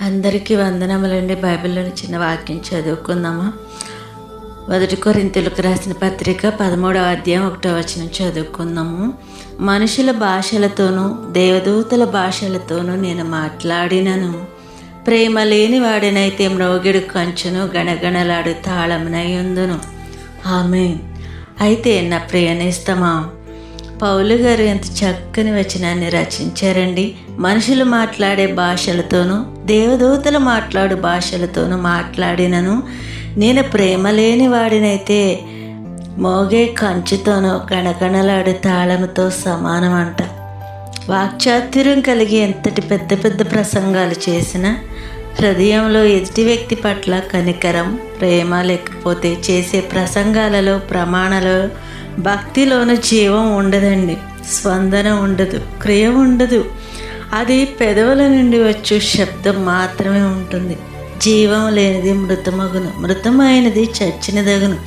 అందరికీ వందనములండి. బైబిల్లోని చిన్న వాక్యం చదువుకుందామా. 1 కొరింథీయులకు రాసిన పత్రిక 13వ అధ్యాయం 1వ వచనం చదువుకుందాము. మనుషుల భాషలతోనూ దేవదూతల భాషలతోనూ నేను మాట్లాడినను, ప్రేమ లేని వాడినైతే మ్రోగిడు కంచును గణగణలాడు తాళమునయుందును. ఆమేన్. అయితే నా ప్రియనేస్తమా, పౌలు గారు ఎంత చక్కని వచనాన్ని రచించారండి. మనుషులు మాట్లాడే భాషలతోనూ దేవదూతలు మాట్లాడు భాషలతోనూ మాట్లాడినను, నేను ప్రేమ లేని వాడినైతే మోగే కంచుతోనూ గణగణలాడు తాళముతో సమానం అంట. వాక్చాతుర్యం కలిగి ఎంతటి పెద్ద పెద్ద ప్రసంగాలు చేసినా హృదయంలో ఎదుటి వ్యక్తి పట్ల కనికరం, ప్రేమ లేకపోతే చేసే ప్రసంగాలలో, ప్రమాణాలలో, భక్తిలోనూ జీవం ఉండదండి. స్పందన ఉండదు, క్రియ ఉండదు. అది పెదవుల నుండి వచ్చు శబ్దం మాత్రమే ఉంటుంది. జీవం లేనిది మృతమగును, మృతమైనది చచ్చినదగును,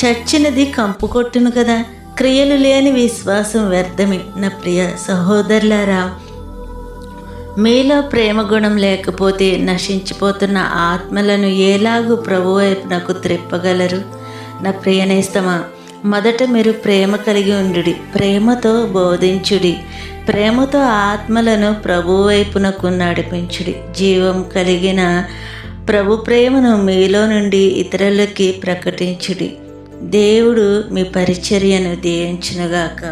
చచ్చినది కంపు కొట్టును కదా. క్రియలు లేని విశ్వాసం వ్యర్థమే. నా ప్రియ సహోదరులారా, మీలో ప్రేమ గుణం లేకపోతే నశించిపోతున్న ఆత్మలను ఎలాగూ ప్రభు వైపునకు త్రిప్పగలరు? నా ప్రియనేస్తమా, మొదట మీరు ప్రేమ కలిగి ఉండుడి, ప్రేమతో బోధించుడి, ప్రేమతో ఆత్మలను ప్రభు వైపునకు నడిపించుడి. జీవం కలిగిన ప్రభు ప్రేమను మీలో నుండి ఇతరులకి ప్రకటించుడి. దేవుడు మీ పరిచర్యను దీవించునుగాక.